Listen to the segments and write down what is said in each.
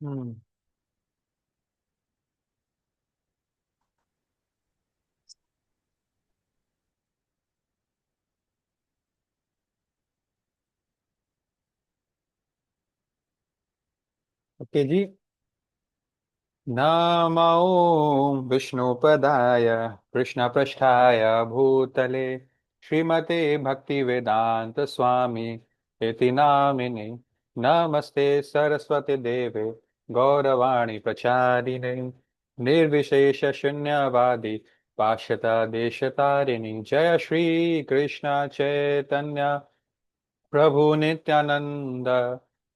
हम्म। Okay जी। नमो विष्णुपदाय कृष्णपृष्ठाय भूतले श्रीमते भक्ति वेदांत स्वामी इति नामिने। नमस्ते सरस्वती देवे गौरवाणी प्रचारिणे निर्विशेष शून्यवादी पाश्चात्य देशतारिणी। जय श्री कृष्ण चैतन्य प्रभु नित्यानंद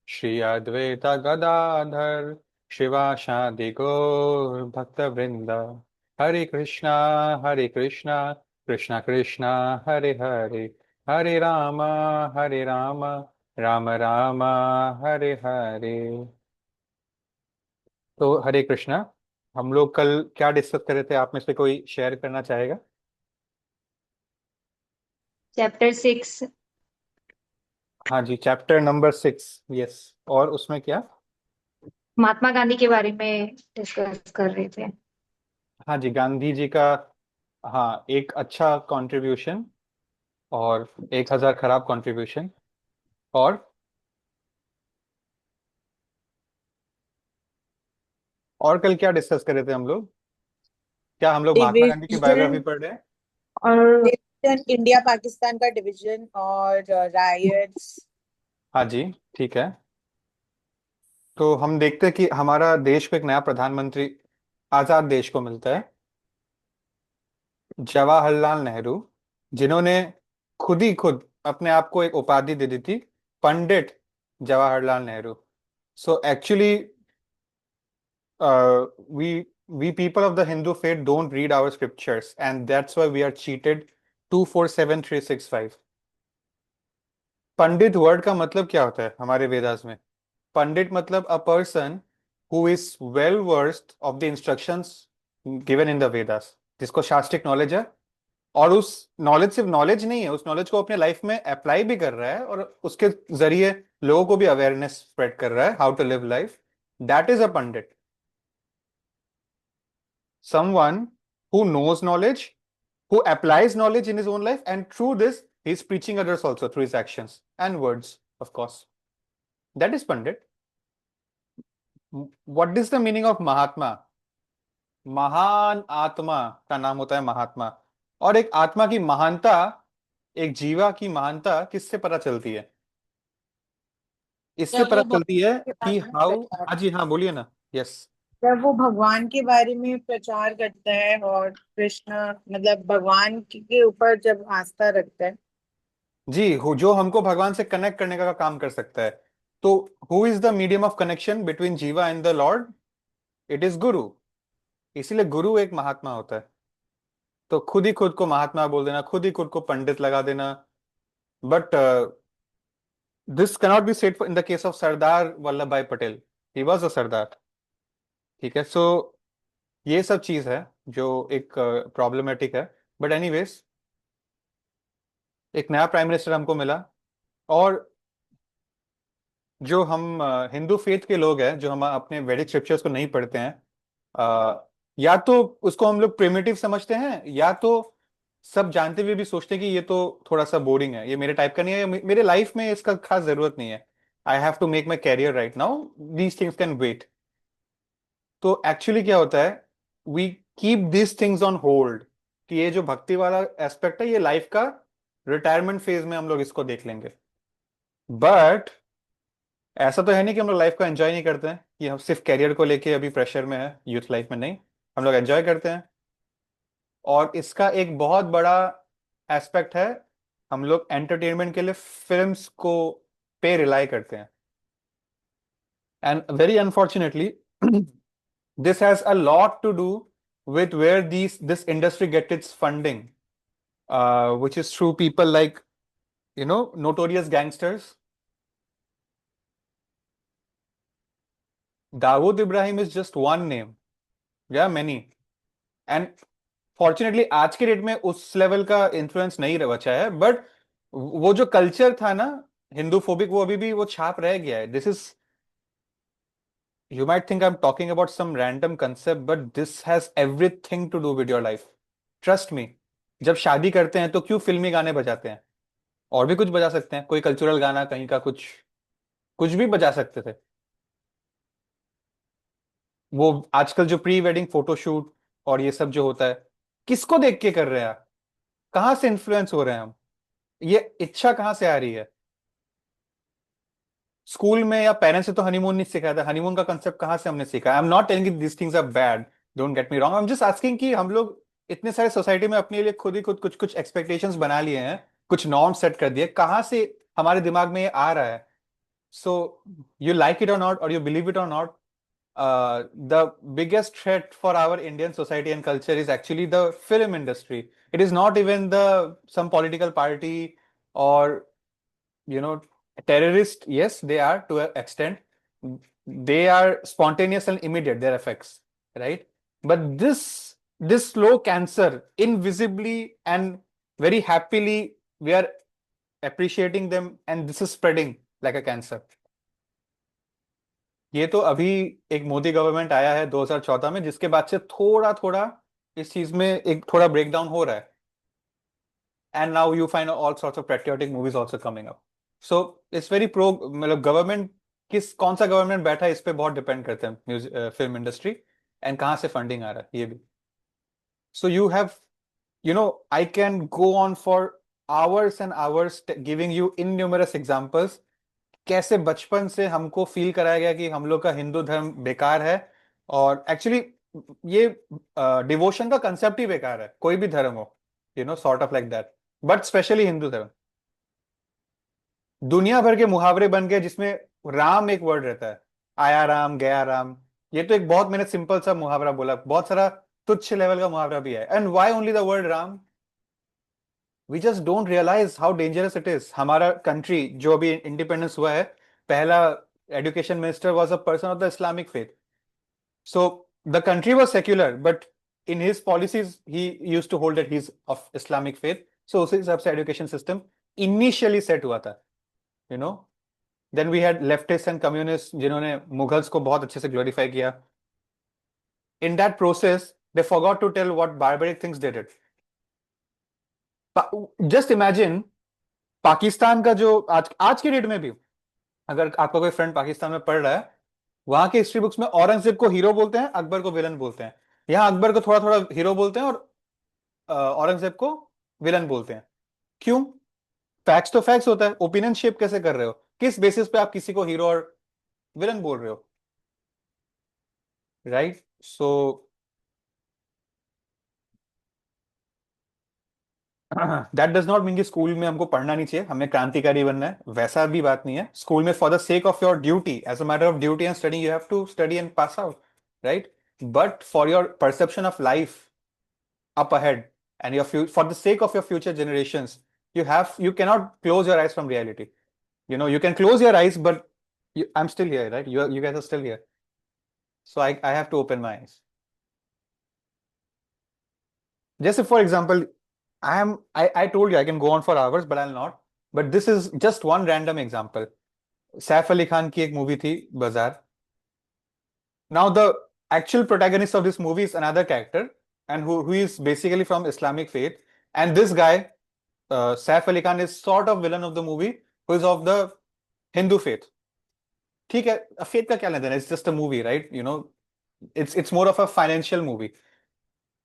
श्री अद्वैत गदाधर शिवाशादि गौर भक्त वृंद। हरे कृष्णा कृष्णा कृष्णा हरे हरे, हरे राम राम राम हरे हरे। तो हरे कृष्णा। हम लोग कल क्या डिस्कस कर रहे थे, आप में से कोई शेयर करना चाहेगा? चैप्टर 6। हाँ जी, चैप्टर नंबर 6। यस। और उसमें क्या? महात्मा गांधी के बारे में डिस्कस कर रहे थे। हाँ जी, गांधी जी का। हाँ, एक अच्छा कंट्रीब्यूशन और 1,000 खराब कंट्रीब्यूशन। और और कल क्या डिस्कस कर रहे थे हम लोग? क्या हम लोग महात्मा गांधी की बायोग्राफी डिवीजन। पढ़ रहे हैं? और डिवीजन, इंडिया पाकिस्तान का डिवीजन और रायट्स। हाँ जी, ठीक है। तो हम देखते हैं कि हमारा देश को एक नया प्रधानमंत्री आजाद देश को मिलता है, जवाहरलाल नेहरू, जिन्होंने खुद ही खुद अपने आप को एक उपाधि दे दी थी, Pandit Jawaharlal Nehru. So actually we people of the Hindu faith don't read our scriptures, and that's why we are cheated 247365। Pandit word का मतलब क्या होता है हमारे वेदास में? पंडित मतलब a person who is well versed of the instructions given in the Vedas, जिसको शास्त्रिक knowledge है, और उस नॉलेज सिर्फ नॉलेज नहीं है, उस नॉलेज को अपने लाइफ में अप्लाई भी कर रहा है और उसके जरिए लोगों को भी अवेयरनेस स्प्रेड कर रहा है how to live life. That is a pandit. Someone who knows knowledge, who applies knowledge in his own life, and through this, he's preaching others also through his actions and words, of course. That is Pandit. What is the meaning of Mahatma? महान आत्मा का नाम होता है महात्मा। और एक आत्मा की महानता, एक जीवा की महानता किससे पता चलती है? इससे जब पता वो चलती है भगवान के कि बारे में हाउ। प्रचार हाँ जी, हाँ बोलिए ना। यस। जब वो भगवान के बारे में प्रचार करता है और कृष्ण मतलब भगवान के ऊपर जब आस्था रखता है। जी, जो हमको भगवान से कनेक्ट करने का काम कर सकता है। तो who is the medium of connection between jiva and the Lord? It is guru. इसीलिए गुरु एक महात्मा होता है। तो खुद ही खुद को महात्मा बोल देना, खुद ही खुद को पंडित लगा देना। But this cannot be said in the case of Sardar Vallabh bhai Patel. He was a सरदार। ठीक है। सो ये सब चीज है जो एक प्रॉब्लमेटिक है। बट एनीवेज, एक नया प्राइम मिनिस्टर हमको मिला। और जो हम हिंदू फेथ के लोग हैं, जो हम अपने वैदिक स्क्रिप्चर्स को नहीं पढ़ते हैं, या तो उसको हम लोग प्रिमिटिव समझते हैं, या तो सब जानते हुए भी सोचते हैं कि ये तो थोड़ा सा बोरिंग है, ये मेरे टाइप का नहीं है, मेरे लाइफ में इसका खास जरूरत नहीं है। I have to make my career right now, these things can wait. तो एक्चुअली क्या होता है, we keep this things on hold, कि ये जो भक्ति वाला एस्पेक्ट है, ये लाइफ का रिटायरमेंट फेज में हम लोग इसको देख लेंगे। बट ऐसा तो है नहीं कि हम लोग लाइफ को एंजॉय नहीं करते हैं, कि हम सिर्फ कैरियर को लेके अभी प्रेशर में है यूथ लाइफ में। नहीं, हम लोग एंजॉय करते हैं। और इसका एक बहुत बड़ा एस्पेक्ट है, हम लोग एंटरटेनमेंट के लिए फिल्म्स को पे रिलाई करते हैं। And very unfortunately this has a lot to do with where this industry gets its funding, which is through people like, notorious gangsters. Dawood Ibrahim is just one name. There are many. And fortunately आज के date में उस level का influence नहीं रह बचा है, but वो जो कल्चर था ना, हिंदू फोबिक, वो अभी भी वो छाप रह गया है। This is You might think I'm talking about some random concept, but this has everything to do with your life. Trust me. जब शादी करते हैं तो क्यों फिल्मी गाने बजाते हैं? और भी कुछ बजा सकते हैं, कोई कल्चरल गाना कहीं का, कुछ कुछ भी बजा सकते थे। वो आजकल जो प्री वेडिंग फोटोशूट और ये सब जो होता है, किसको देख के कर रहे हैं आप? कहाँ से इन्फ्लुएंस हो रहे हैं हम? ये इच्छा कहाँ से आ रही है? स्कूल में या पेरेंट्स से तो हनीमून नहीं सिखाया था। हनीमून का कंसेप्ट कहाँ से हमने सीखा? I am not telling this things are bad, don't get me wrong, I am just asking कि हम लोग इतने सारे सोसाइटी में अपने लिए खुद ही खुद कुछ कुछ एक्सपेक्टेशंस बना लिए हैं, कुछ नॉर्म सेट कर दिए, कहाँ से हमारे दिमाग में ये आ रहा है? सो यू लाइक इट और नॉट, और यू बिलीव इट और not, the biggest threat for our Indian society and culture is actually the film industry. It is not even the some political party or you know terrorist. Yes, they are to an extent. They are spontaneous and immediate, their effects, right? But this slow cancer, invisibly and very happily, we are appreciating them, and this is spreading like a cancer. ये तो अभी एक Modi government आया है 2014 में, जिसके बाद से थोड़ा थोड़ा इस चीज में एक थोड़ा ब्रेकडाउन हो रहा है। And now you find all sorts of patriotic movies also coming up. So it's very pro, मतलब गवर्नमेंट किस कौन सा गवर्नमेंट बैठा है इस पे बहुत डिपेंड करते हैं म्यूजिक फिल्म इंडस्ट्री, एंड कहाँ से फंडिंग आ रहा है ये भी। So you have, I can go on for hours and hours giving you innumerous examples, कैसे बचपन से हमको फील कराया गया कि हम लोग का हिंदू धर्म बेकार है। और एक्चुअली ये डिवोशन का कंसेप्ट ही बेकार है, कोई भी धर्म हो, sort of like that, but specially Hindu धर्म। दुनिया भर के मुहावरे बन गए जिसमें राम एक वर्ड रहता है, आया राम गया राम। ये तो एक बहुत, मैंने सिंपल सा मुहावरा बोला, बहुत सारा तुच्छ लेवल का मुहावरा भी है। And why only the word Ram? We just don't realize how dangerous it is. हमारा कंट्री जो अभी इंडिपेंडेंस हुआ है, पहला education minister was a person of the Islamic faith. So the country was secular, but in his policies he used to hold that he is of Islamic faith. सो उसी हिसाब से एजुकेशन सिस्टम इनिशियली सेट हुआ था, you know. Then we had leftist and communist जिन्होंने मुगल्स को बहुत अच्छे से ग्लोरीफाई किया। In that process they forgot to tell what barbaric things they did. Just imagine, Pakistan का जो आज आज के डेट में भी, अगर आपका कोई फ्रेंड पाकिस्तान में पढ़ रहा है, वहां के हिस्ट्री बुक्स में औरंगजेब को हीरो बोलते हैं, अकबर को विलन बोलते हैं। यहाँ अकबर को थोड़ा थोड़ा हीरो बोलते हैं और औरंगजेब को विलन बोलते हैं। क्यों? फैक्ट्स तो फैक्ट्स होता है, ओपिनियन शेप कैसे कर रहे हो? किस बेसिस पे आप किसी को हीरो और विलन बोल रहे हो? Right? So that does not mean कि स्कूल में हमको पढ़ना नहीं चाहिए, हमें क्रांतिकारी बनना है, वैसा भी बात नहीं है। स्कूल में for the sake of your duty, as a matter of duty and study, you have to study and pass out, right? But for your perception of life up ahead and for the sake of your future generations, you cannot close your eyes from reality. You can close your eyes, but I'm still here, right? You guys are still here, so I have to open my eyes. Just for example, I told you I can go on for hours, but I'll not. But this is just one random example. Saif Ali Khan की एक movie थी बाजार. Now the actual protagonist of this movie is another character, and who is basically from Islamic faith. And this guy, Saif Ali Khan, is sort of villain of the movie, who is of the Hindu faith. ठीक है, faith का क्या लेना देना? It's just a movie, right? It's more of a financial movie.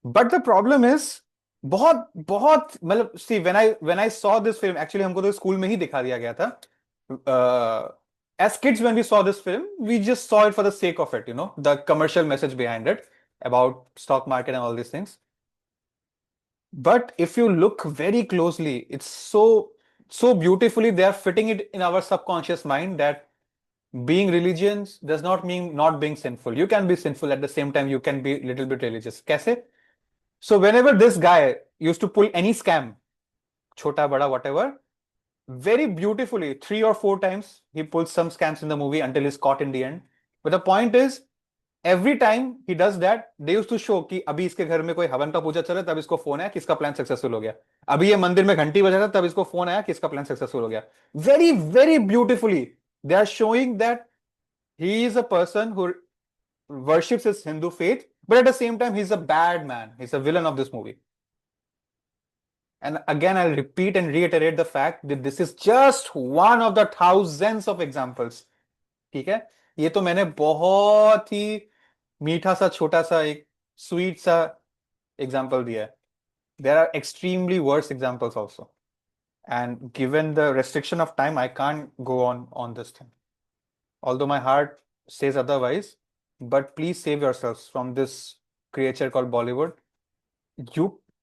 But the problem is, बहुत बहुत मतलब, see, when I saw this film, actually हमको तो स्कूल में ही दिखा दिया गया था. As kids, when we saw this film, we just saw it for the sake of it, the commercial message behind it about stock market and all these things. But if you look very closely, it's so beautifully they are fitting it in our subconscious mind that being religious does not mean not being sinful. You can be sinful at the same time, you can be a little bit religious. कैसे? So whenever this guy used to pull any scam, chota bada whatever, very beautifully 3 or 4 times he pulls some scams in the movie until he's caught in the end. But the point is, every time he does that, they used to show कि अभी इसके घर में कोई हवन का पूजा चल रहा है, तब इसको फोन आया कि इसका प्लान सक्सेसफुल हो गया. अभी ये मंदिर में घंटी बजा रहा था, तब इसको फोन आया कि इसका प्लान सक्सेसफुल हो गया. Very very beautifully they are showing that he is a person who worships his Hindu faith, but at the same time, he's a bad man. He's a villain of this movie. And again, I'll repeat and reiterate the fact that this is just one of the thousands of examples. ठीक है, ये तो मैंने बहुत ही मीठा सा छोटा सा एक स्वीट सा एग्जाम्पल दिया है. There are extremely worse examples also. And given the restriction of time, I can't go on this thing. Although my heart says otherwise, but please save yourselves from this creature called Bollywood.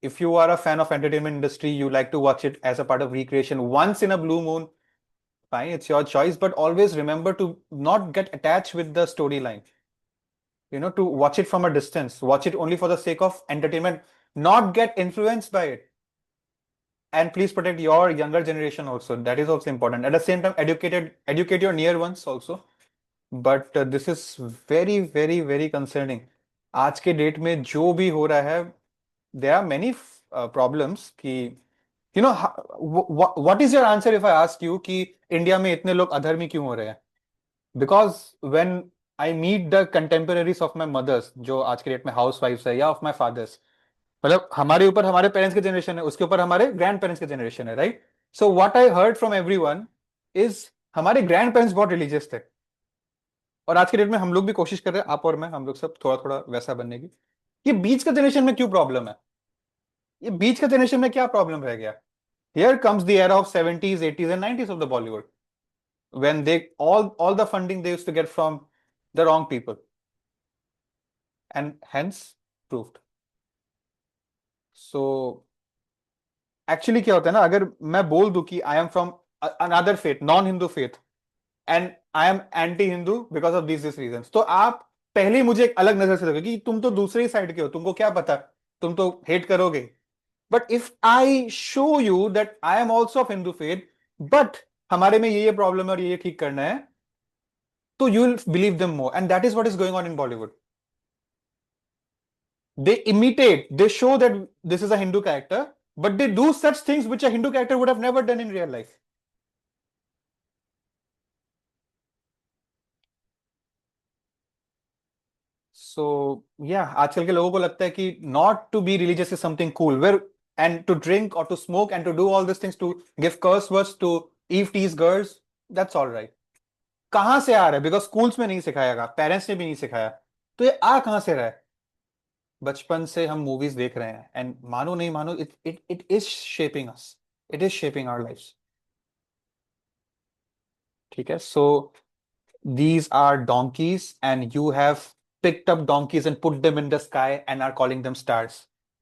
If you are a fan of entertainment industry, you like to watch it as a part of recreation once in a blue moon, fine, it's your choice, but always remember to not get attached with the storyline. To watch it from a distance, watch it only for the sake of entertainment, not get influenced by it. And please protect your younger generation also. That is also important. At the same time, educate your near ones also. But this is very, very, very concerning. आज के date में जो भी हो रहा है, there are many problems कि what is your answer if I ask you कि इंडिया में इतने लोग अधर्मी क्यों हो रहे हैं? Because when I meet the contemporaries of my mothers, जो आज के डेट में हाउस वाइफ्स है, या of my fathers, मतलब हमारे ऊपर हमारे पेरेंट्स के जनरेशन है, उसके ऊपर हमारे ग्रैंड पेरेंट्स के जनरेशन है, right? So what I heard from everyone is हमारे ग्रैंड पेरेंट्स बहुत रिलीजियस थे, और आज के डेट में हम लोग भी कोशिश कर रहे हैं, आप और मैं, हम लोग सब थोड़ा थोड़ा वैसा बनने की. ये बीच का जनरेशन में क्यों प्रॉब्लम है? ये बीच का जनरेशन में क्या प्रॉब्लम रह गया? Here comes the era of 70s 80s and 90s of the Bollywood, when they all the funding they used to get from the wrong people, and hence proved. So actually क्या होता है ना, अगर मैं बोल दूं कि I am from another faith, non Hindu faith, and I am anti Hindu because of this reasons, तो आप पहले ही मुझे एक अलग नजर से देखोगे कि तुम तो दूसरे ही साइड के हो, तुमको क्या पता, तुम तो हेट करोगे. But if I show you that I am also of Hindu faith, but हमारे में ये प्रॉब्लम है और ये ठीक करना है, तो you will believe them more. And that is what is going on in Bollywood. They imitate, they show that this is a Hindu character, but they do such things which a Hindu character would have never done in real life. So yeah, आजकल के लोगों को लगता है कि not to be religious is something cool, where and to drink or to smoke and to do all these things, to give curse words, to eve tease girls, that's all right. कहां से आ रहा है? Because schools में नहीं सिखाया गया, parents ने भी नहीं सिखाया, तो ये आ कहां से रहा है? बचपन से हम मूवीज देख रहे हैं, एंड मानो नहीं मानो, it is shaping us, it is shaping our lifes. ठीक है, सो these are donkeys, and you have picked up donkeys and put them in the sky and are calling them stars,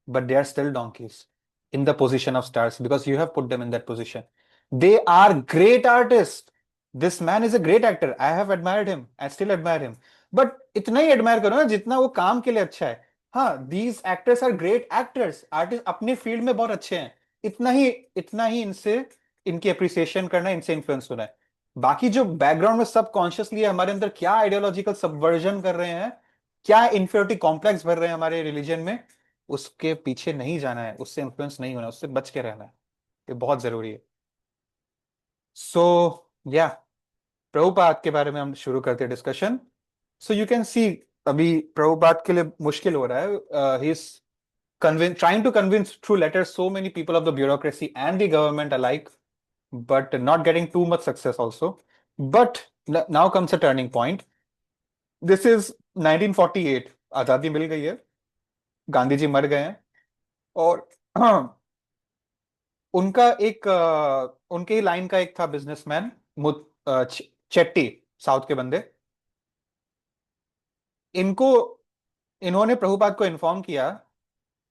but they are still donkeys in the position of stars because you have put them in that position. They are great artists. This man is a great actor. I have admired him, I still admire him, but इतना ही admire करो ना जितना वो काम के लिए अच्छा है. हाँ, these actors are great actors, artist अपने फील्ड में बहुत अच्छे हैं, इतना ही इनसे, इनकी अप्रिसिएशन करना, इनसे इन्फ्लुएंस होना है. बाकी जो बैकग्राउंड में सब कॉन्शियसली हमारे अंदर क्या आइडियोलॉजिकल सबवर्जन कर रहे हैं, क्या इंफीरियरिटी कॉम्प्लेक्स भर रहे हैं हमारे रिलीजन में, उसके पीछे नहीं जाना है, उससे इन्फ्लुएंस नहीं होना, उससे बच के रहना है, ये बहुत जरूरी है. सो या प्रभुपाद के बारे में हम शुरू करते हैं discussion. So you can see अभी प्रभुपाद के लिए मुश्किल हो रहा है. He is trying to convince through letters so many people of the bureaucracy and the government alike, but not getting too much success also. But now comes a turning point. This is 1948. आजादी मिल गई है, गांधी जी मर गए हैं, और उनका एक उनके ही लाइन का एक था बिजनेसमैन, चेट्टी, साउथ के बंदे. इन्होंने प्रभुपाद को इन्फॉर्म किया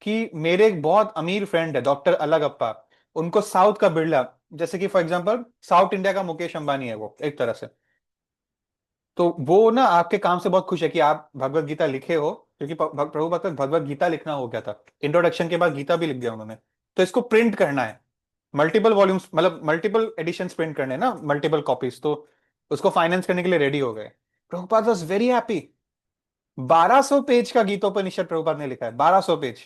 कि मेरे एक बहुत अमीर फ्रेंड है डॉक्टर अलगप्पा, उनको साउथ का बिरला, जैसे कि फॉर एग्जांपल साउथ इंडिया का मुकेश अंबानी है वो एक तरह से, तो वो ना आपके काम से बहुत खुश है कि आप भगवत गीता लिखे हो, क्योंकि प्रभुपाद तक भगवत गीता लिखना हो गया था, इंट्रोडक्शन के बाद गीता भी लिख दिया उन्होंने, तो इसको प्रिंट करना है, मल्टीपल वॉल्यूम्स, मतलब मल्टीपल एडिशंस प्रिंट करने हैं ना, मल्टीपल कॉपीज, तो उसको फाइनेंस करने के लिए रेडी हो गए. Prabhupada was very happy. 1200 page का गीतोपनिषद प्रभुपाद ने लिखा है, 1200 पेज,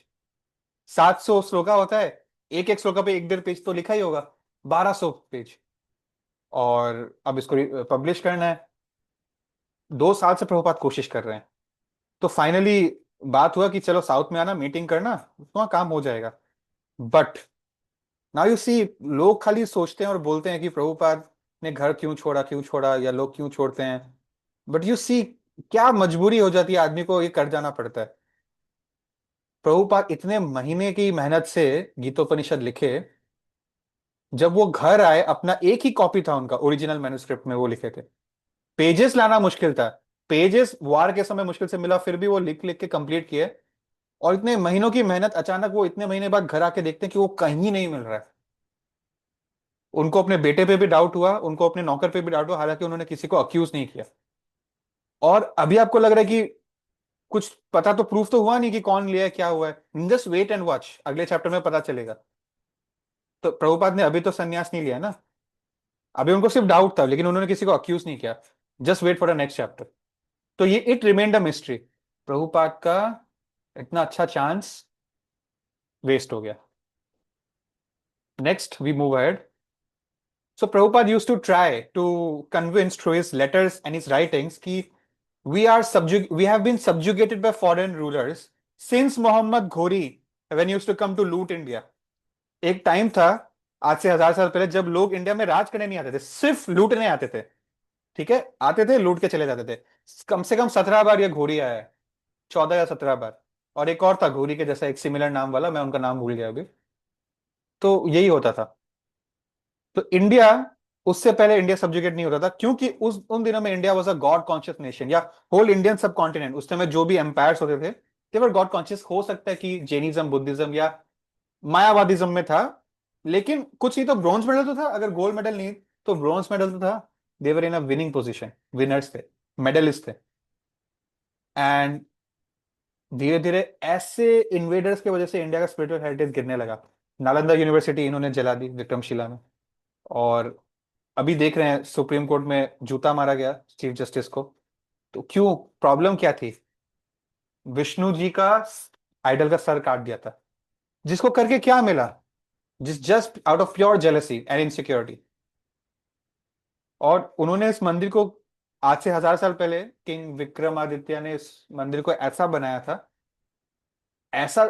700 श्लोका होता है, एक एक श्लोका पे 1.5 पेज तो लिखा ही होगा, 1200 पेज, और अब इसको पब्लिश करना है. 2 साल से प्रभुपाद कोशिश कर रहे हैं, तो फाइनली बात हुआ कि चलो साउथ में आना, मीटिंग करना, वहाँ काम हो जाएगा। बट नाउ यू सी, लोग खाली सोचते हैं और बोलते हैं कि प्रभुपाद ने घर क्यों छोड़ा, क्यों छोड़ा, या लोग क्यों छोड़ते हैं। बट यू सी, क्या मजबूरी हो जाती है, आदमी को ये कर जाना पड़ता है। प्रभुपाद इतने महीने की मेहनत से गीतोपनिषद लिखे, जब वो घर आए, अपना एक ही कॉपी था उनका ओरिजिनल मैन्युस्क्रिप्ट में वो लिखे थे। पेजेस लाना मुश्किल था, पेजेस वार के समय मुश्किल से मिला, फिर भी वो लिख लिख के कंप्लीट किए। और इतने महीनों की मेहनत, अचानक वो इतने महीने बाद घर आके देखते हैं कि वो कहीं नहीं मिल रहा है। उनको अपने बेटे पे भी डाउट हुआ, उनको अपने नौकर पे भी डाउट हुआ, हालांकि उन्होंने किसी को अक्यूज नहीं किया। और अभी आपको लग रहा है कि कुछ पता तो, प्रूफ तो हुआ नहीं कि कौन लिया है, क्या हुआ है, जस्ट वेट एंड वॉच, अगले चैप्टर में पता चलेगा। तो प्रभुपाद ने अभी तो संन्यास नहीं लिया ना, अभी उनको सिर्फ डाउट था, लेकिन उन्होंने किसी को अक्यूज नहीं किया। Just wait for the next chapter. तो ये it remained a mystery. Prabhupada का इतना अच्छा चांस वेस्ट हो गया। Next we move ahead. So Prabhupada used to try to convince through his letters and his writings कि we have been subjugated by foreign rulers since Muhammad Ghori when he used to come to loot India. एक time था आज से 1000 साल पहले, जब लोग India में राज करने नहीं आते थे, सिर्फ लूटने आते थे। ठीक है, आते थे, लूट के चले जाते थे। कम से कम 17 बार ये घोरी आया है, 14 या 17 बार। और एक और था घोरी के जैसा, एक सिमिलर नाम वाला, मैं उनका नाम भूल गया अभी। तो यही होता था। तो इंडिया, उससे पहले इंडिया सब्जुगेट नहीं होता था, क्योंकि उस उन दिनों में India was a God conscious nation, या होल इंडियन सब कॉन्टिनेंट, उस समय जो भी एम्पायर्स होते थे, दे वर गॉड कॉन्शियस। हो सकता है कि जैनिज्म, बुद्धिज्म या मायावादिज्म में था, लेकिन कुछ ही तो ब्रॉन्ज मेडल तो था, अगर गोल्ड मेडल नहीं तो ब्रॉन्ज मेडल तो था। देवर इन अ विनिंग पोजिशन, विनर्स थे, मेडलिस्ट थे। एंड धीरे धीरे ऐसे इन्वेडर्स की वजह से इंडिया का स्पिरिचुअल हेरिटेज गिरने लगा। नालंदा यूनिवर्सिटी इन्होंने जला दी विक्रमशिला में। और अभी देख रहे हैं सुप्रीम कोर्ट में जूता मारा गया चीफ जस्टिस को। तो क्यों, प्रॉब्लम क्या थी? विष्णु जी का आइडल का सर काट दिया था, जिसको करके क्या मिला? जिस just out of pure jealousy and insecurity. और उन्होंने इस मंदिर को आज से 1000 साल पहले किंग विक्रमादित्य ने इस मंदिर को ऐसा बनाया था, ऐसा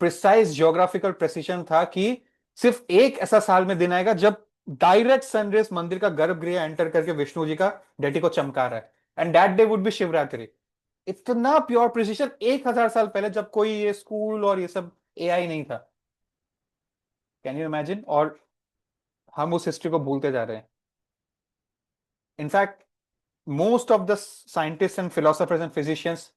प्रिसाइज जियोग्राफिकल प्रेसिशन था कि सिर्फ एक ऐसा साल में दिन आएगा जब डायरेक्ट सनरेज मंदिर का गर्भगृह एंटर करके विष्णु जी का डेटी को चमका रहा है, and that day would be Shivratri. इतना प्योर प्रिसिशन 1000 साल पहले, जब कोई ये स्कूल और ये सब एआई नहीं था। Can you imagine? और हम उस हिस्ट्री को भूलते जा रहे हैं। In fact most of the scientist and philosophers and physicians,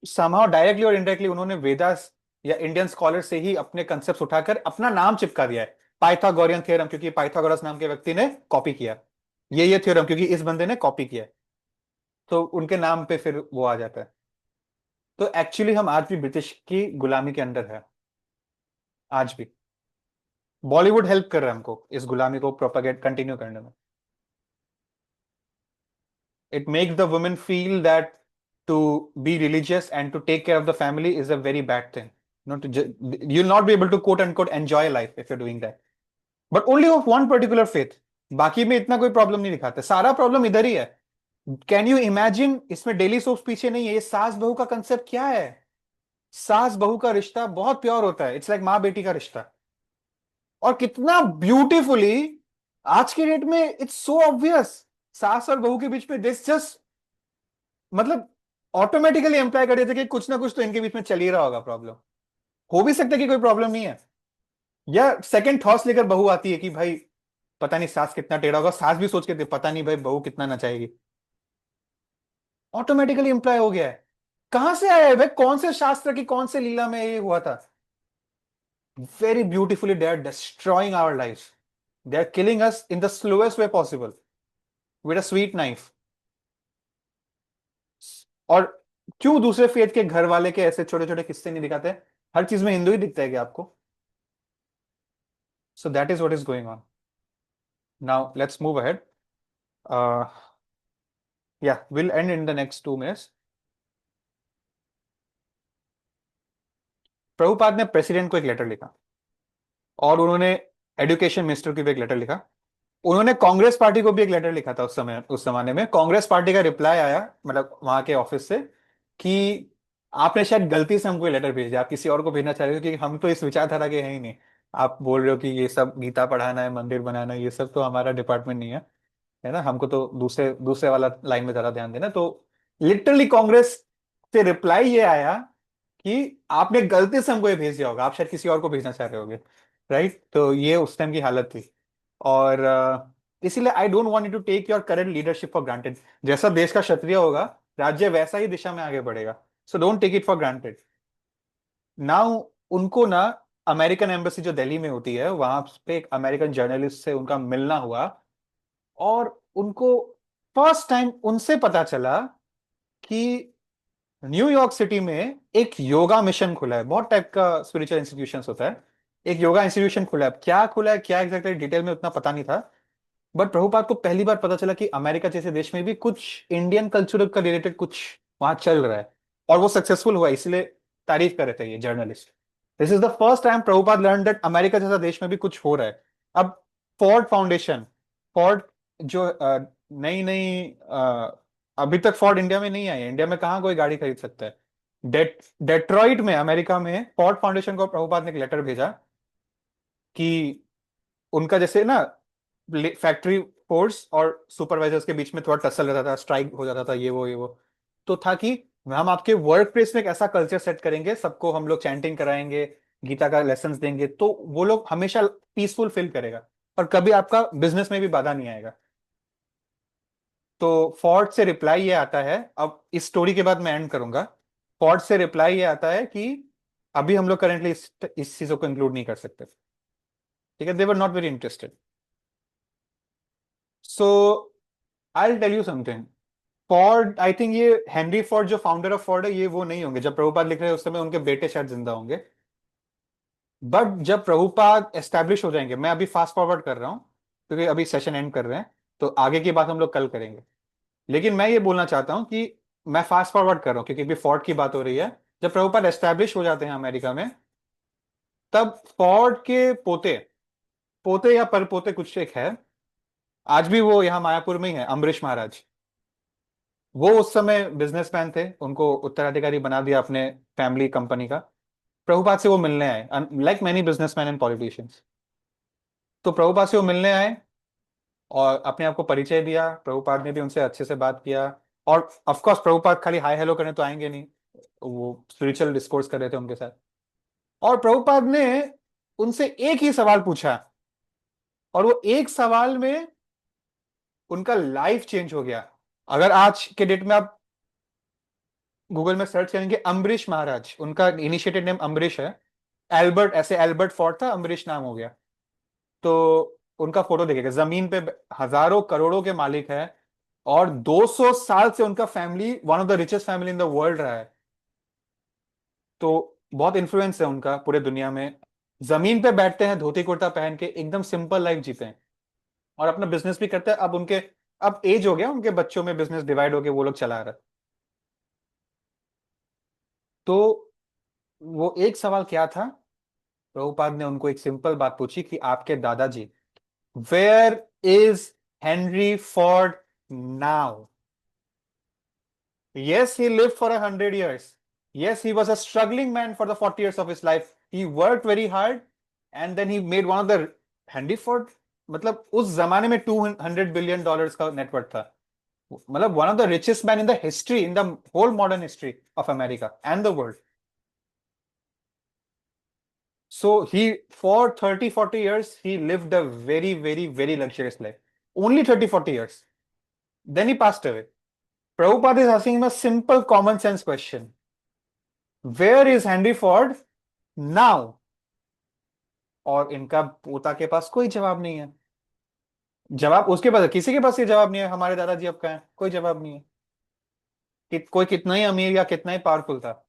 somehow directly और इनडायरेक्टली, उन्होंने वेदास या इंडियन स्कॉलर से ही अपने कंसेप्ट उठाकर अपना नाम चिपका दिया है। पाइथागोरियन थ्योरम, क्योंकि पाइथागोरस नाम के व्यक्ति ने कॉपी किया। ये थ्योरम क्योंकि इस बंदे ने कॉपी किया, तो उनके नाम पे फिर वो आ जाता है। तो एक्चुअली हम आज भी ब्रिटिश की गुलामी के अंदर है, आज भी। बॉलीवुड हेल्प कर रहा है हमको इस गुलामी को प्रोपागेट कंटिन्यू करने में। It makes the women feel that to be religious and to take care of the family is a very bad thing. You'll not be able to quote unquote enjoy life if you're doing that. But only of one particular faith. बाकी में इतना कोई problem नहीं दिखाते, सारा problem इधर ही है। Can you imagine, इसमें डेली सोप्स पीछे नहीं है। ये सास बहू का कंसेप्ट क्या है? सास बहू का रिश्ता बहुत प्योर होता है, इट्स लाइक माँ बेटी का रिश्ता। और कितना ब्यूटीफुली आज के डेट में इट्स सो ऑब्वियस, सास और बहू के बीच में दिस जस्ट, मतलब ऑटोमेटिकली एम्प्लाई कर देते कि कुछ ना कुछ तो इनके बीच में चल ही रहा होगा। प्रॉब्लम हो भी सकता है कि कोई प्रॉब्लम नहीं है, या सेकंड थॉट्स लेकर बहू आती है कि भाई पता नहीं सास कितना टेढ़ा होगा, सास भी सोच के पता नहीं भाई बहू कितना नचाएगी। ऑटोमेटिकली एम्प्लॉय हो गया है। कहां से आया है भाई? कौन से शास्त्र की कौन से लीला में ये हुआ था? Very beautifully they are destroying our life, they are killing us in the slowest way possible with a sweet knife. और क्यों दूसरे फेथ के घर वाले के ऐसे छोटे छोटे किस्से नहीं दिखाते? हर चीज में हिंदू ही दिखता है क्या आपको? So that is what is going on. Now let's move ahead. Yeah will end in the next 2 minutes। Prabhupada ने प्रेसिडेंट को एक लेटर लिखा, और उन्होंने एजुकेशन मिनिस्टर को भी एक लेटर लिखा। उन्होंने कांग्रेस पार्टी को भी एक लेटर लिखा था। उस समय, उस जमाने में कांग्रेस पार्टी का रिप्लाई आया, मतलब वहां के ऑफिस से, कि आपने शायद गलती से हमको लेटर भेज दिया, आप किसी और को भेजना चाह रहे हो, क्योंकि हम तो इस विचारधारा के हैं ही नहीं। आप बोल रहे हो कि ये सब गीता पढ़ाना है, मंदिर बनाना है, ये सब तो हमारा डिपार्टमेंट नहीं है ना, हमको तो दूसरे दूसरे वाला लाइन में ज्यादा ध्यान देना। तो लिटरली कांग्रेस से रिप्लाई ये आया कि आपने गलती से हमको ये भेज दिया होगा, आप शायद किसी और को भेजना चाह रहे होगे। राइट, तो ये उस टाइम की हालत थी। और इसीलिए I don't want to take your current leadership for granted. जैसा देश का क्षत्रिय होगा, राज्य वैसा ही दिशा में आगे बढ़ेगा। So don't take it for granted. Now उनको ना, अमेरिकन एम्बेसी जो दिल्ली में होती है, वहां पे एक अमेरिकन जर्नलिस्ट से उनका मिलना हुआ, और उनको फर्स्ट टाइम उनसे पता चला कि न्यूयॉर्क सिटी में एक योगा मिशन खुला है। बहुत टाइप का स्पिरिचुअल इंस्टीट्यूशन होता है, एक योगा इंस्टीट्यूशन खुला है। क्या खुला है, क्या एग्जैक्टली डिटेल में उतना पता नहीं था, बट प्रभुपाद को पहली बार पता चला कि अमेरिका जैसे देश में भी कुछ इंडियन कल्चर का रिलेटेड कुछ वहां चल रहा है, और वो सक्सेसफुल हुआ, इसलिए तारीफ कर रहे थे ये journalist. This is the first time Prabhupada learn that America जैसा देश में भी कुछ हो रहा है। अब फोर्ड फाउंडेशन, फोर्ड जो नई नई अभी तक फोर्ड इंडिया में नहीं आई है, इंडिया में कहाँ कोई गाड़ी खरीद सकता है। डेट्रॉइट में, अमेरिका में, फोर्ड फाउंडेशन को प्रभुपाद ने एक लेटर भेजा कि उनका जैसे ना फैक्ट्री फोर्स और सुपरवाइजर्स के बीच में थोड़ा टसल रहता था, स्ट्राइक हो जाता था, ये वो तो था कि हम आपके वर्क प्लेस में एक ऐसा कल्चर सेट करेंगे, सबको हम लोग चैंटिंग कराएंगे, गीता का लेसन देंगे, तो वो लोग हमेशा पीसफुल फील करेगा, और कभी आपका बिजनेस में भी बाधा नहीं आएगा। तो फोर्ड से रिप्लाई ये आता है, अब इस स्टोरी के बाद मैं एंड करूंगा। फोर्ड से रिप्लाई ये आता है कि अभी हम लोग करेंटली इस चीजों को इंक्लूड नहीं कर सकते। ठीक है, they were not very interested. So I tell you something. Ford, I think ये हेनरी फोर्ड जो फाउंडर ऑफ फोर्ड है, ये वो नहीं होंगे। जब प्रभुपाद लिख रहे हैं उस समय उनके बेटे शायद जिंदा होंगे। बट जब प्रभुपाद एस्टेब्लिश हो जाएंगे, मैं अभी फास्ट फॉरवर्ड कर रहा हूँ क्योंकि अभी सेशन एंड कर रहे हैं, तो आगे की बात हम लोग कल करेंगे। लेकिन मैं ये बोलना चाहता हूँ कि मैं फास्ट फॉरवर्ड कर रहा हूँ क्योंकि अभी फोर्ड की बात हो रही है। जब प्रभुपाद एस्टेब्लिश हो जाते हैं अमेरिका में, तब फोर्ड के पोते, पोते या परपोते कुछ एक है, आज भी वो यहाँ मायापुर में ही है, अम्बरीश महाराज। वो उस समय बिजनेसमैन थे, उनको उत्तराधिकारी बना दिया अपने फैमिली कंपनी का। प्रभुपाद से वो मिलने आए, like many businessman and politicians. तो प्रभुपाद से वो मिलने आए और अपने आप को परिचय दिया। प्रभुपाद ने भी उनसे अच्छे से बात किया, और ऑफ कोर्स प्रभुपाद खाली हाय हेलो करने तो आएंगे नहीं, वो स्पिरिचुअल डिस्कोर्स कर रहे थे उनके साथ। और प्रभुपाद ने उनसे एक ही सवाल पूछा, और वो एक सवाल में उनका लाइफ चेंज हो गया। अगर आज के डेट में आप गूगल में सर्च करेंगे अम्बरीश महाराज, उनका इनिशिएटेड नेम अम्बरीश है, एल्बर्ट, ऐसे एल्बर्ट फोर्ड था, अम्बरीश नाम हो गया। तो उनका फोटो देखिएगा, जमीन पे हजारों करोड़ों के मालिक है, और 200 साल से उनका family one of the richest family in the world रहा है। तो बहुत इन्फ्लुएंस है उनका पूरे दुनिया में। जमीन पे बैठते हैं धोती कुर्ता पहन के, एकदम सिंपल लाइफ जीते हैं, और अपना बिजनेस भी करते हैं। अब उनके, अब एज हो गया, उनके बच्चों में बिजनेस डिवाइड हो गया, वो लोग चला रहे। तो वो एक सवाल क्या था, प्रभुपाद ने उनको एक सिंपल बात पूछी कि आपके दादाजी, where is Henry Ford now? Yes, he lived for 100 years. Yes, he was a struggling man for the 40 years of his life. He worked very hard, and then he made one of the Henry Ford, मतलब उस जमाने में $200 billion का net worth था, मतलब one of the richest man in the history, in the whole modern history of America and the world. So he, for 30, 40 years, he lived a very, very, very luxurious life. Only 30, 40 years. Then he passed away. Prabhupada is asking him a simple common sense question. Where is Henry Ford now? और इनका पोता के पास कोई जवाब नहीं है. जवाब उसके पास, किसी के पास ये जवाब नहीं है हमारे दादाजी अब कहाँ हैं, कोई जवाब नहीं है कि कोई कितना ही अमीर या कितना ही पावरफुल था,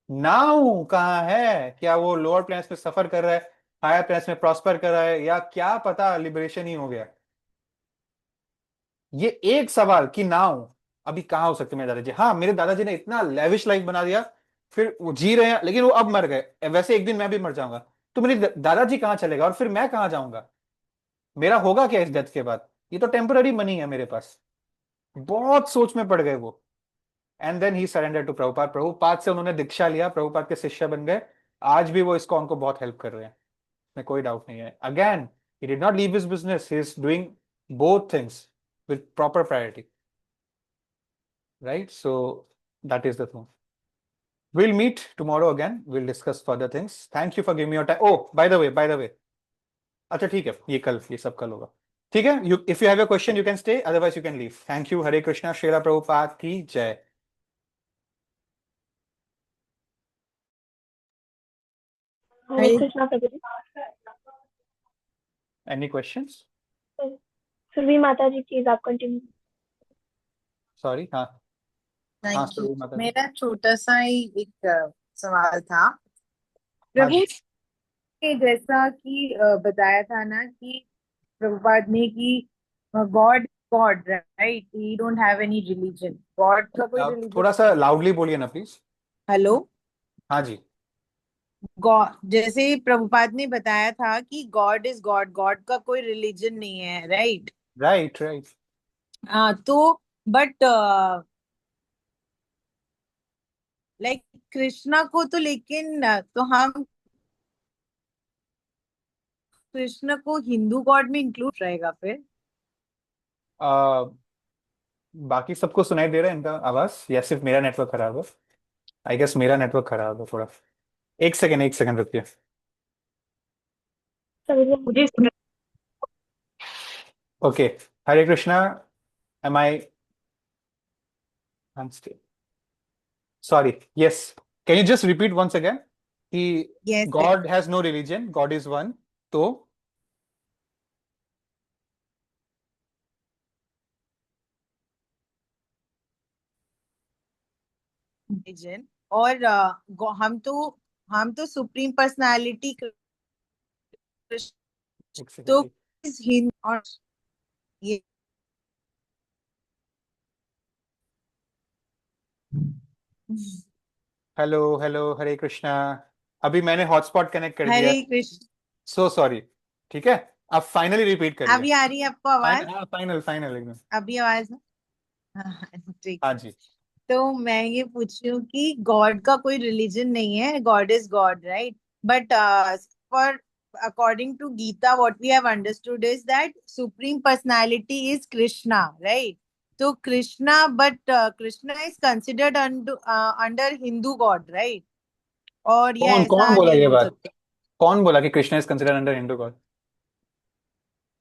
नाउ कहाँ है, क्या वो लोअर प्लेन्स में सफर कर रहा है, हायर प्लेन्स में प्रॉस्पर कर रहा है, या क्या पता लिबरेशन ही हो गया. ये एक सवाल कि नाउ अभी कहाँ हो सकते मेरे दादाजी. हाँ, मेरे दादाजी ने इतना लेविश लाइफ बना दिया, फिर वो जी रहे हैं, लेकिन वो अब मर गए, वैसे एक दिन मैं भी मर जाऊंगा, तो मेरे दादाजी कहाँ चलेगा और फिर मैं कहाँ जाऊंगा, मेरा होगा क्या इस डेथ के बाद. ये तो टेम्पररी मनी है मेरे पास. बहुत सोच में पड़ गए वो. And then he surrender to Prabhupada. Prabhupada से उन्होंने दीक्षा लिया, प्रभुपाद के शिष्य बन गए। आज भी वो इस्कॉन को बहुत हेल्प कर रहे हैं, में कोई डाउट नहीं है। Again he did not leave his business, he is doing both things with proper priority, right? So that is the thing. We'll meet tomorrow again, we'll discuss further things. Thank you for giving me your time. Oh, by the way, अच्छा ठीक है, ये सब कल होगा, ठीक है। You, if you have a question you can stay, otherwise you can leave. Thank you. हरे कृष्णा। श्रीला प्रभुपाद की जय। हरे हरे कृष्णा प्रभु जी। Any questions? सुरभि माता जी प्लीज आप कंटिन्यू। Sorry, हाँ हाँ थैंक यू। सुरभि माता जी। मेरा छोटा सा ही एक सवाल था। हाँ प्रभु जी। ने जैसा कि बताया था ना कि प्रभुपाद ने कि God God right, he don't have any religion, God का कोई आप रिलीजन। थोड़ा सा लाउडली बोलिए ना प्लीज। हेलो। हाँ जी। गॉड जैसे प्रभुपाद ने बताया था कि गॉड इज गॉड, गॉड का कोई रिलीजन नहीं है, राइट। Right right. हाँ तो बट लाइक कृष्णा को तो लेकिन तो हम कृष्ण को हिंदू गॉड में इंक्लूड रहेगा फिर। बाकी सबको सुनाई दे रहा है इनका आवाज, या सिर्फ मेरा नेटवर्क खराब है? आई गेस मेरा नेटवर्क खराब है थोड़ा। एक सेकंड रुकिए। मुझे सुन okay. Hare Krishna. Am I sorry, yes. Can you just repeat once again कि yes God has no religion, God is one. तो रिलीजन, और हम तो सुप्रीम पर्सनालिटी कृष्ण एक तो सेकंड। हिंदू और ये हेलो हेलो, हरे कृष्णा। अभी मैंने हॉटस्पॉट कनेक्ट कर दिया। हरे कृष्ण। So sorry. ठीक है, आप फाइनली रिपीट करिए। अभी आ रही है आपको आवाज? हाँ फाइनल फाइनल एकदम। अभी आवाज हाँ, ठीक। हाँ जी। तो मैं ये पूछ रही हूँ कि गॉड का कोई रिलीजन नहीं है, God is God right, but for according to Gita what we have understood is that supreme personality is Krishna, right. तो Krishna, but Krishna is considered under Hindu God, right. और ये कौन कौन ऐसा बोला नहीं ये बोल बात? सकते। कौन बोला कि Krishna is considered under Hindu god?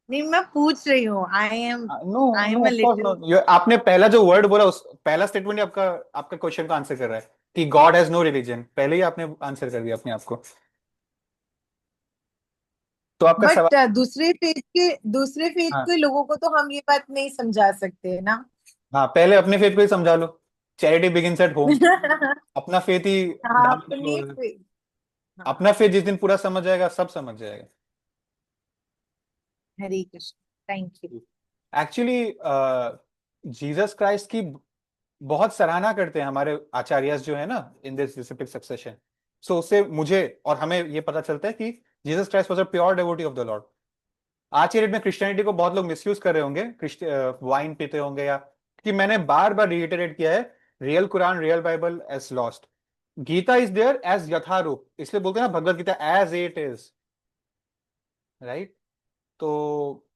नहीं, मैं पूछ रही हूँ। No I know am a of course little. No. आपने पहला जो वर्ड बोला, उस पहला स्टेटमेंट ही आपका आपका क्वेश्चन का आंसर कर रहा है कि गॉड हैज नो रिलीजन। पहले ही आपने आंसर कर दिया अपने आप को। तो आपका बट सवाल। दूसरे फेथ हाँ के लोगों को तो हम ये बात नहीं समझा सकते ना। हाँ, पहले अपने फेथ को ही समझा लो। Charity begins at home. अपना फेथ ही हाँ, दामन अपनी छोड़ दो। फेथ। हाँ। अपना फेथ जिस दिन पूरा समझ जाएगा, सब समझ जाएगा। Hare Krishna. Thank you. Actually Jesus Christ की बहुत सराहना करते हैं हमारे आचार्यस जो है ना, इन दिस डिसिप्लिक सक्सेशन। सो उससे मुझे और हमें ये पता चलता है कि Jesus Christ was a pure devotee of the Lord. आज के डेट में क्रिश्चियनिटी को बहुत लोग मिसयूज कर रहे होंगे, वाइन पीते होंगे, या कि मैंने बार बार रिइटरेट किया है, real Quran, real Bible as lost. Gita is there as यथारूप, इसलिए बोलते हैं ना Bhagavad Gita as it is, right. तो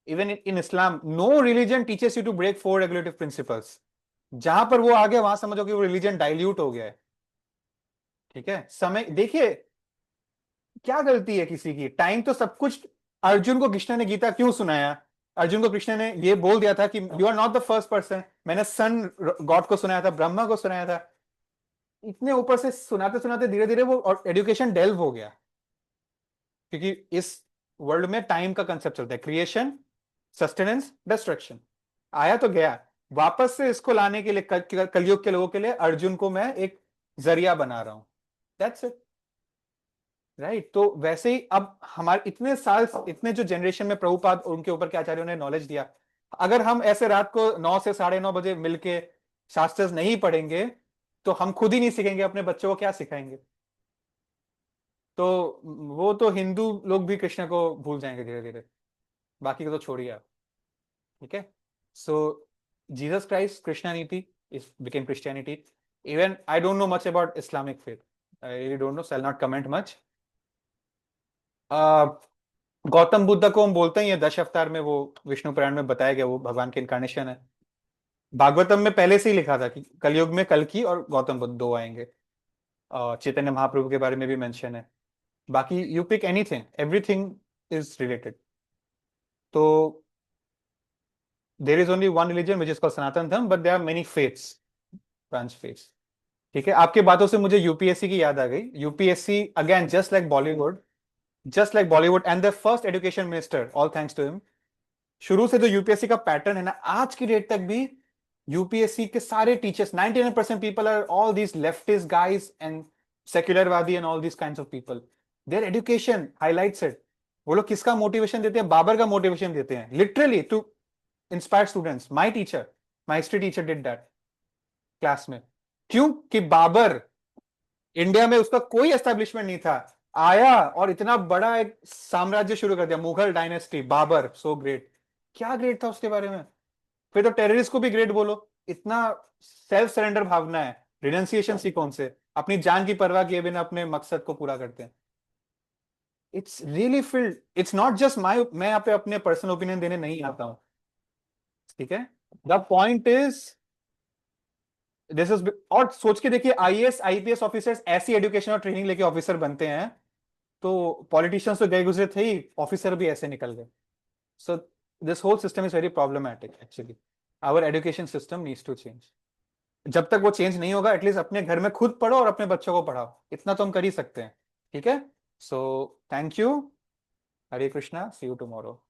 even in Islam no religion teaches you to break four regulative principles. जहां पर वो आ गया वहां समझो कि वो रिलीजन डाइल्यूट हो गया है। ठीक है, समय देखिए क्या गलती है किसी की, टाइम तो सब कुछ। अर्जुन को कृष्ण ने गीता क्यों सुनाया? अर्जुन को कृष्ण ने ये बोल दिया था कि you are not the first person. मैंने सन गॉड को सुनाया था, ब्रह्मा को सुनाया था। इतने ऊपर से सुनाते सुनाते धीरे धीरे वो एडुकेशन डेल्व हो गया, क्योंकि इस वर्ल्ड में टाइम का कंसेप्ट चलता है, क्रिएशन, सस्टेनेंस, डिस्ट्रक्शन। आया तो गया। वापस से इसको लाने के लिए कलयुग के लोगों के लिए अर्जुन को मैं एक जरिया बना रहा हूं। That's it, right. तो वैसे ही अब हमारे इतने साल, इतने जो जनरेशन में प्रभुपाद और उनके ऊपर के आचार्यों ने नॉलेज दिया, अगर हम ऐसे रात को 9 से 9:30 बजे मिलके शास्त्र नहीं पढ़ेंगे, तो हम खुद ही नहीं सीखेंगे, अपने बच्चों को क्या सिखाएंगे? तो वो तो हिंदू लोग भी कृष्ण को भूल जाएंगे धीरे धीरे, बाकी को तो छोड़िए आप। ठीक है। सो जीसस क्राइस्ट कृष्णा नीति it became Christianity. Even I don't know much about Islamic faith. I really don't know, so I'll not comment much. Gautam Buddha को हम बोलते हैं, ये 10 अवतार में वो विष्णु पुराण में बताया गया, वो भगवान के इनकारनेशन है। भागवतम में पहले से ही लिखा था कि कलयुग में कल्कि और गौतम बुद्ध 2 आएंगे। चैतन्य महाप्रभु के बारे में भी मेंशन है। बाकी you pick anything, everything is related. तो there is only one religion which is called Sanatan Dharma, but there are many faiths, branch faiths. ठीक है, आपके बातों से मुझे यूपीएससी की याद आ गई। UPSC again just like Bollywood and the first education minister, all thanks to him. शुरू से जो यूपीएससी का पैटर्न है ना, आज की डेट तक भी यूपीएससी के सारे teachers 99% people are all these leftist guys and सेक्युलरवादी and all these kinds of people. Their education highlights it. वो लोग किसका मोटिवेशन देते हैं? बाबर का मोटिवेशन देते हैं, literally to inspire students. My history teacher did that class में। क्यों? कि बाबर, इंडिया में उसका कोई एस्टेब्लिशमेंट नहीं था, आया और इतना बड़ा एक साम्राज्य शुरू कर दिया, Mughal dynasty, Babur, so great. क्या ग्रेट था उसके बारे में? फिर तो टेररिस्ट को भी ग्रेट बोलो, इतना सेल्फ सरेंडर भावना है, रिडेंसिएशन सीखो उनसे, अपनी जान की परवाह किए बिना अपने मकसद को पूरा करते हैं। It's really field, it's not just my, मैं यहाँ पे अपने पर्सनल ओपिनियन देने नहीं आता हूं, ठीक है। The point is this is, और सोच के देखिए आईएएस आईपीएस ऑफिसर्स ऐसी एजुकेशन और ट्रेनिंग लेके ऑफिसर बनते हैं, तो पॉलिटिशियंस तो गए गुजरे थे ही, ऑफिसर भी ऐसे निकल गए। So this whole system is very problematic actually. Our education system needs to change. जब तक वो चेंज नहीं होगा, एटलीस्ट अपने घर में खुद पढ़ो और अपने बच्चों को पढ़ाओ, इतना तो हम कर ही सकते हैं, ठीक है। So thank you, Hare Krishna, see you tomorrow.